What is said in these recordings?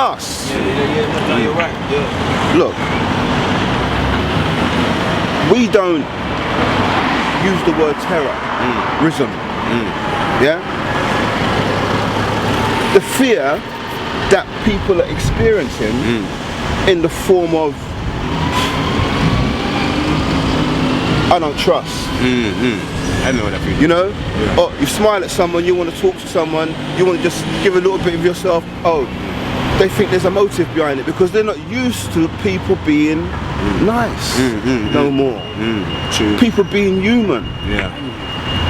us. No, you're right. Yeah. Look, we don't use the word terrorism. Yeah? The fear that people are experiencing in the form of I don't trust. I know that feeling. You know? Or you smile at someone, you want to talk to someone, you want to just give a little bit of yourself. Oh, they think there's a motive behind it because they're not used to people being nice no more. True. People being human. Yeah.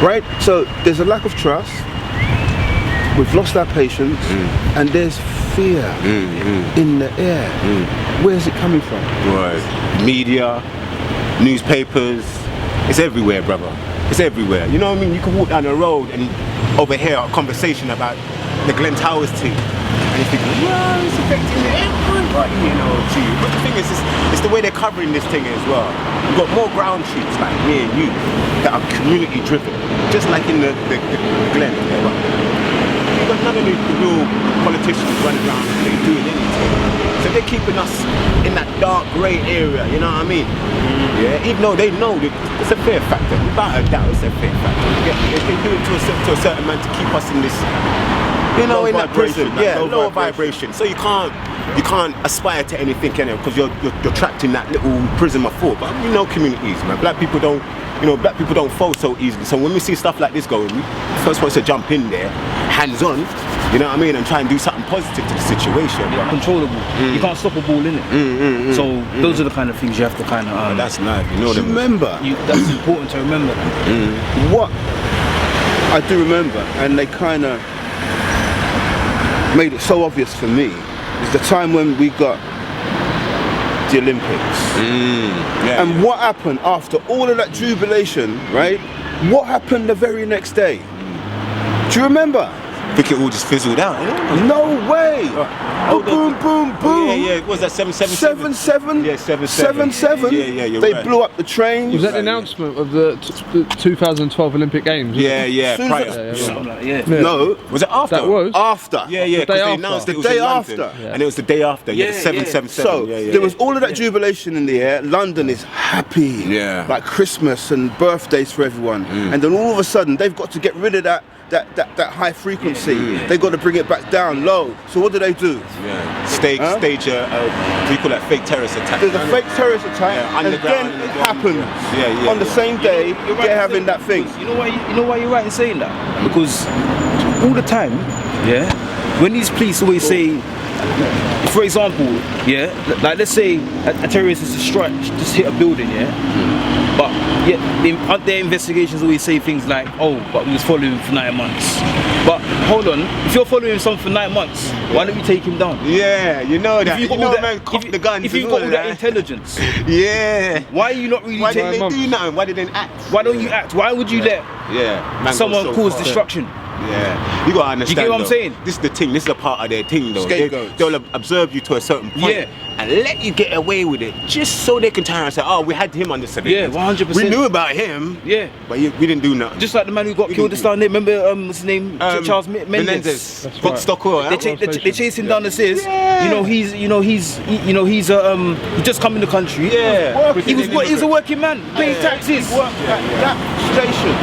Right? So there's a lack of trust. We've lost our patience, and there's fear in the air. Where's it coming from? Right. Media, newspapers, it's everywhere, brother. It's everywhere. You know what I mean? You can walk down the road and overhear a conversation about the Glen Towers team. And you think, well, it's affecting everybody, you know, too. But the thing is, it's the way they're covering this thing as well. You've got more ground troops like me and you that are community driven, just like in the Glen. Yeah, but you've got none of the real politicians running around and they're doing anything. So they're keeping us in that dark grey area, you know what I mean? Yeah, even though they know that it's a fear factor. Without a doubt, it's a fear factor. They do it to a certain man to keep us in this, you know, in that prison. Yeah, lower vibration. So you can't aspire to anything, can you? Because you're trapped in that little prison of thought. But we know communities, man. Black people don't fold so easily. So when we see stuff like this going, we first want to jump in there, hands on. You know what I mean? And try and do something positive to the situation. Yeah, controllable. You can't stop a ball, innit? So those are the kind of things you have to kind of. That's nice. You know. Remember. That's important to remember. What I do remember, and they kind of made it so obvious for me, is the time when we got the Olympics. And what happened after all of that jubilation, right? What happened the very next day? Do you remember? I think it all just fizzled out. No way! Boom, boom, boom. Yeah. What was that 777? 7-7? Yeah, 7-7. Yeah, you're They right. blew up the train. Was that the announcement of the 2012 Olympic Games? Yeah. No. Was it after? That was. After. Yeah, because they announced it was day in London. after. And it was the day after. Yeah, the 777. So there was all of that jubilation in the air. London is happy. Yeah. Like Christmas and birthdays for everyone. And then all of a sudden they've got to get rid of that high frequency. They've got to bring it back down low. So what do? Yeah. Stage we call that fake terrorist attack. There's a fake terrorist attack, and then it happens. On the same day, they're having that thing. You know why you're right in saying that? Because all the time, when these police always say, for example, like let's say a terrorist is just hit a building, but their investigations always say things like, oh, but we was following him for 9 months. But hold on, if you're following someone for 9 months, why don't you take him down? Yeah, you know that. If you've got all that intelligence, why are you not really Why didn't they do nothing? Why didn't they act? Why don't you act? Why would you let someone cause destruction? Yeah, you gotta understand. You get what I'm saying? This is the thing. This is a part of their thing, though. Scapegoats. They'll observe you to a certain point and let you get away with it, just so they can turn around and say, "Oh, we had him under surveillance. 100%. We knew about him. But we didn't do nothing." Just like the man who got killed this down there. Remember, what's his name? Charles Menendez. Big Stocker. They chased him down the stairs. He just come in the country. He was a working man, paying taxes. He worked at that station.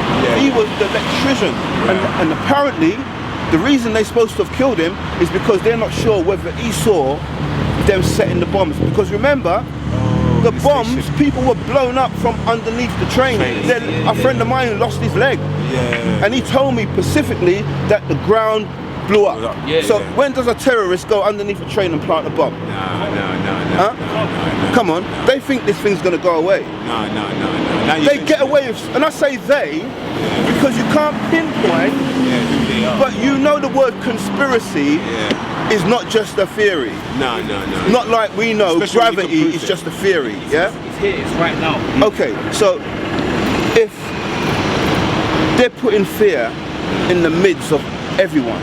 He was the electrician, and apparently the reason they're supposed to have killed him is because they're not sure whether he saw them setting the bombs. Because remember, the bombs, people were blown up from underneath the train. A friend of mine lost his leg, and he told me specifically that the ground blew up. So when does a terrorist go underneath a train and plant a bomb? No. Come on, they think this thing's gonna go away. No. They get away with, and I say they, because you can't pinpoint, but you know the word conspiracy is not just a theory. No. Not like we know gravity is just a theory, It's here, it's right now. Okay, so if they're putting fear in the midst of everyone,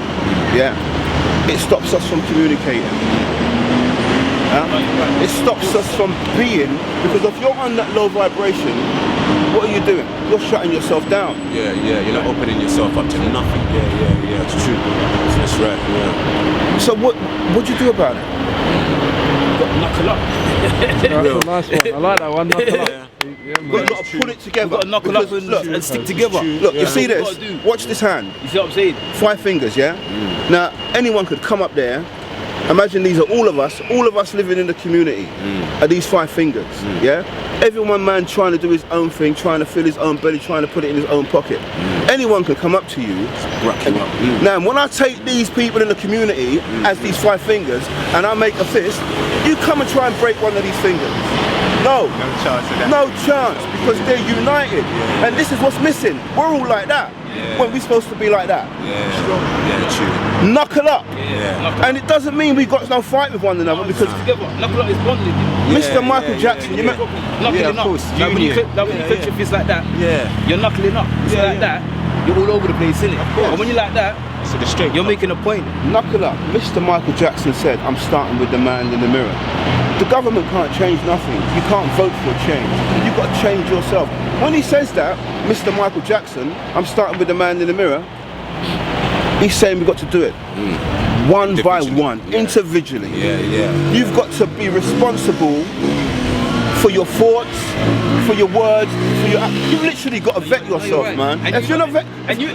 it stops us from communicating. It stops us from being, because if you're on that low vibration, what are you doing? You're shutting yourself down. You're not opening yourself up to nothing. It's true. That's right, So what'd you do about it? Knuckle up. Nice one. I like that one. Knuckle up. Yeah, We've man. got to pull it together. We've got to knuckle up Because, and stick together. Look, you see That's this? what we've got to do. Watch this hand. You see what I'm saying? 5 fingers, yeah? Now, anyone could come up there. Imagine these are all of us living in the community are these 5 fingers, yeah? Every one man trying to do his own thing, trying to fill his own belly, trying to put it in his own pocket. Anyone could come up to you. Now, when I take these people in the community as these 5 fingers and I make a fist, you come and try and break one of these fingers. No chance of that. No chance, because they're united. And this is what's missing. We're all like that. When we're supposed to be like that. True. Knuckle up. Yeah. And it doesn't mean we got no fight with one another, because Together. Knuckle up is bonding. Mr. Michael Jackson, you remember? Knuckling up. Like when you clench your fist like that, you're knuckling up. It's like that, you're all over the place, innit? And when you're like that, So the straight. you're making a point. Knuckle up. Mr. Michael Jackson said, I'm starting with the man in the mirror. The government can't change nothing. You can't vote for a change. You've got to change yourself. When he says that, Mr. Michael Jackson, I'm starting with the man in the mirror, he's saying we've got to do it. One by one, individually. You've got to be responsible for your thoughts, for your words, for your you've literally got to vet yourself, man. And if you're not vet, and you,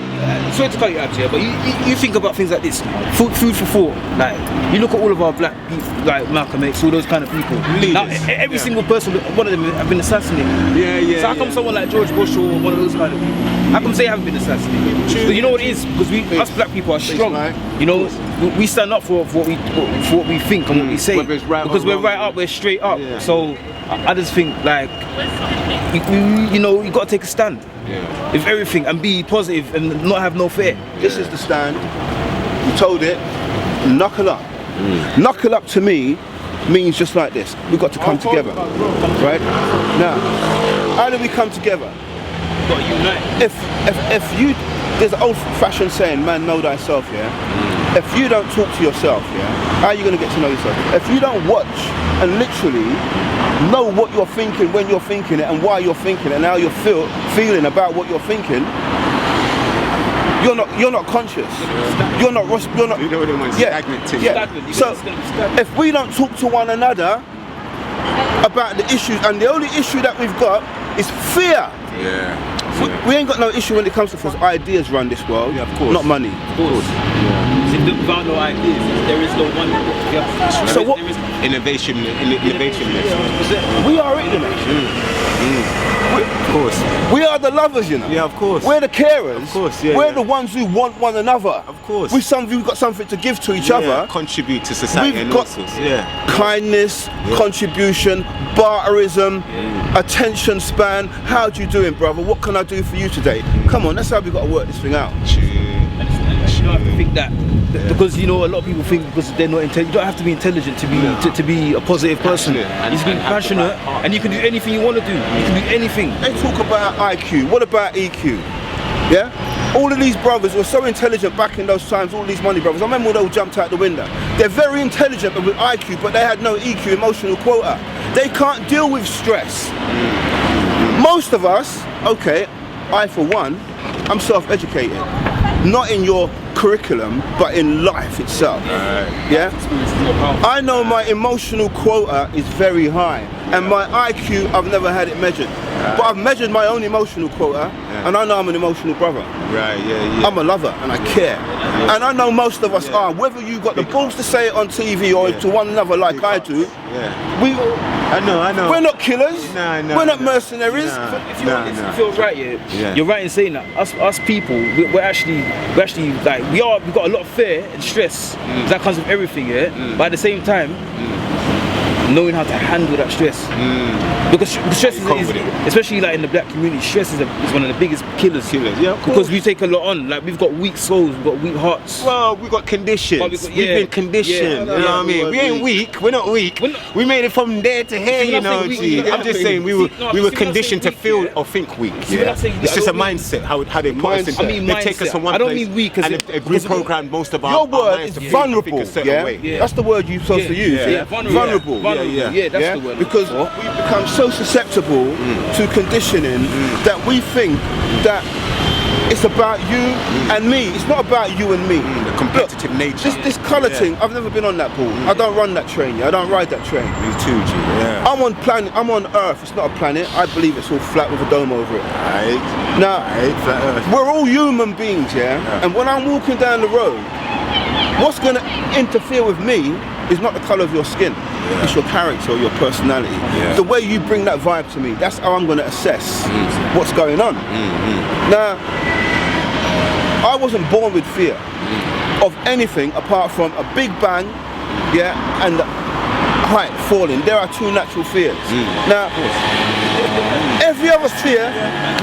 sorry to cut you out here, but you think about things like this, food for thought. Like you look at all of our black people, like Malcolm X, all those kind of people. Now, every single person, one of them have been assassinated. So how come someone like George Bush or one of those kind of people, how come they haven't been assassinated? But you know what it is? Because us black people are strong. You know, we stand up for what we think and what we say. Because we're right up, we're straight up. So I just think like you know, you got to take a stand with everything and be positive and not have no fear. this is the stand. You told it. Knuckle up. Knuckle up to me means just like this. We've got to come together, right? Now, how do we come together? Got to unite. If you, there's an old-fashioned saying, man, know thyself, yeah? If you don't talk to yourself, yeah, how are you going to get to know yourself? If you don't watch and literally know what you're thinking when you're thinking it and why you're thinking it and how you're feeling about what you're thinking, you're not conscious. You're not. You know what I mean? Stagnant. So if we don't talk to one another about the issues, and the only issue that we've got is fear. We ain't got no issue when it comes to us. Ideas run this world, of course. not money. Of course. Without no ideas, there is no money. So what? Innovation. We are it, you know. Of course. We are the lovers, you know. Yeah, of course. We're the carers. Of course, We're the ones who want one another. Of course. We've got something to give to each other. Contribute to society. We've and got all sorts. kindness, contribution, barterism, attention span. How do you doing, brother? What can I do for you today? Come on, that's how we got to work this thing out. You don't have to think that because you know a lot of people think because they're not intelligent. You don't have to be intelligent to be a positive person. You just be passionate, and you can do anything you want to do. You can do anything. They talk about IQ. What about EQ? Yeah? All of these brothers were so intelligent back in those times, all these money brothers. I remember when they all jumped out the window. They're very intelligent with IQ, but they had no EQ, emotional quota. They can't deal with stress. Most of us, okay, I for one, I'm self-educated. Not in your curriculum, but in life itself. Yeah? I know my emotional quota is very high, and my IQ, I've never had it measured. But I've measured my own emotional quota, and I know I'm an emotional brother. I'm a lover, and I care. And I know most of us are, whether you got the balls to say it on TV or to one another like I do, I know. we're not killers, we're not mercenaries. If you're right, you're right in saying that. Us people, we're actually like we've got a lot of fear and stress that comes with everything, but at the same time, knowing how to handle that stress. Because stress is, especially like in the black community, stress is one of the biggest killers. Because we take a lot on. Like we've got weak souls, we've got weak hearts. Well, we've got conditions. We've been conditioned. You know what I mean? We ain't weak. We're not weak. We made it from there to here. You know. I'm just saying we were conditioned to feel or think weak. It's just a mindset. How they put us in. They take us from one place. I don't mean weak and they reprogrammed most of our. Your word is vulnerable. That's the word you're supposed to use. Vulnerable. Yeah, that's the word. Because we've become so susceptible to conditioning that we think that It's about you and me. It's not about you and me. The competitive nature. This colour thing, I've never been on that ball. I don't run that train, yeah. I don't ride that train. Me too, G. Yeah. I'm on Earth, it's not a planet. I believe it's all flat with a dome over it. Right. Now, flat Earth. we're all human beings, yeah? And when I'm walking down the road, what's gonna interfere with me is not the colour of your skin. It's your character or your personality. The way you bring that vibe to me, that's how I'm gonna assess what's going on. Now, I wasn't born with fear of anything apart from a big bang, yeah, and the height falling. There are two natural fears. Now, every other fear,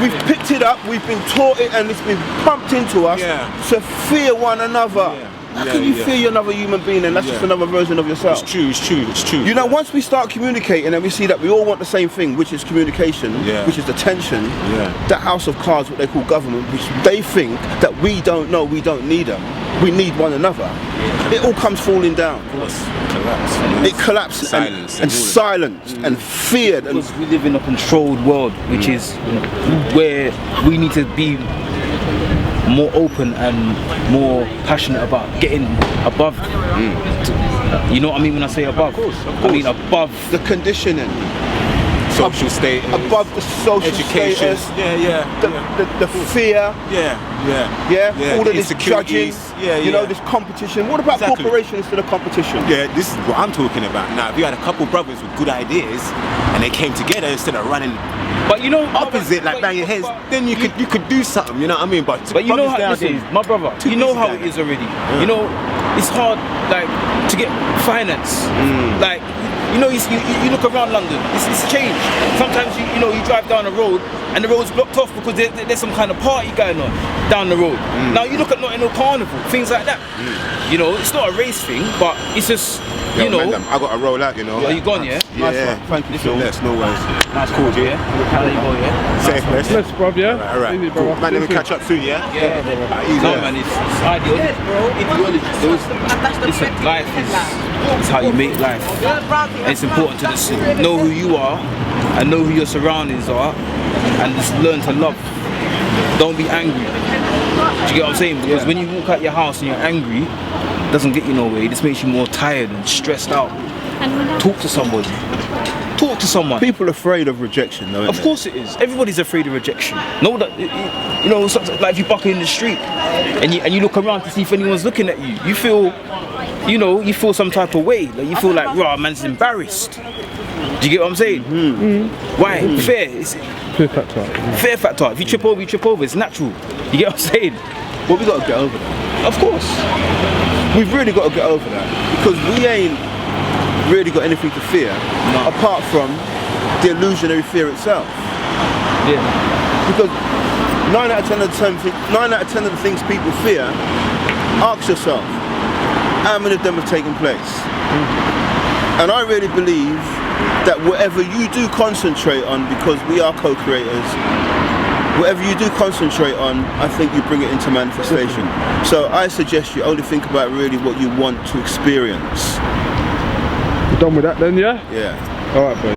we've picked it up, we've been taught it, and it's been pumped into us to fear one another. How can you fear another human being and that's just another version of yourself? It's true, it's true, it's true. You know, once we start communicating and we see that we all want the same thing, which is communication, which is attention, that house of cards, what they call government, which they think that we don't know, we don't need them, we need one another, it all comes falling down. Of course. It collapses and silenced and feared. Because we live in a controlled world, which is where we need to be more open and more passionate about getting above. You know what I mean when I say above? Of course. I mean above the conditioning, social status, above the social education, status, the fear, all of this judging, you know, this competition. What about corporations to the competition? Yeah, this is what I'm talking about. Now, if you had a couple brothers with good ideas and they came together instead of running, but you know, opposite, like banging heads, then you could do something. You know what I mean? But you know how this is, my brother. You know how it is already. You know, it's hard, like, to get finance. Like, you know, you look around London, it's changed. Sometimes you know you drive down the road and the road's blocked off because there's some kind of party going on down the road. Now you look at Notting Hill Carnival, things like that. You know, it's not a race thing, but it's just, you know. Man, I got to roll out, you know. Are you gone, yeah? Nice one. Thank you so much. No worries. Nice cool, yeah. How you go, yeah? Safe, best. Let's, bruv, yeah? All right. Easy, Cool. brother. Man, let me catch up soon, yeah? Yeah. No, man, it's ideal. Listen, life is how you make life. And it's important to just know who you are and know who your surroundings are and just learn to love. Don't be angry. Do you get what I'm saying? Because when you walk out your house and you're angry, it doesn't get you nowhere. It just makes you more tired and stressed out. Talk to somebody. Talk to someone. People are afraid of rejection, though. Of course it is. Everybody's afraid of rejection. Know that, you know, like if you buck in the street and you look around to see if anyone's looking at you, you feel, you know, you feel some type of way. Like you feel like, raw, man's embarrassed. Do you get what I'm saying? Why? Fear. Fear factor. Fear factor. If you trip over, you trip over. It's natural. You get what I'm saying? But we got to get over that. Of course. We've really got to get over that because we ain't really got anything to fear apart from the illusionary fear itself. Yeah. Because 9 out of 10 of the things people fear, ask yourself, how many of them have taken place? And I really believe that whatever you do concentrate on, because we are co-creators, whatever you do concentrate on, I think you bring it into manifestation. So I suggest you only think about really what you want to experience. You done with that then, yeah? Yeah. Alright, boy.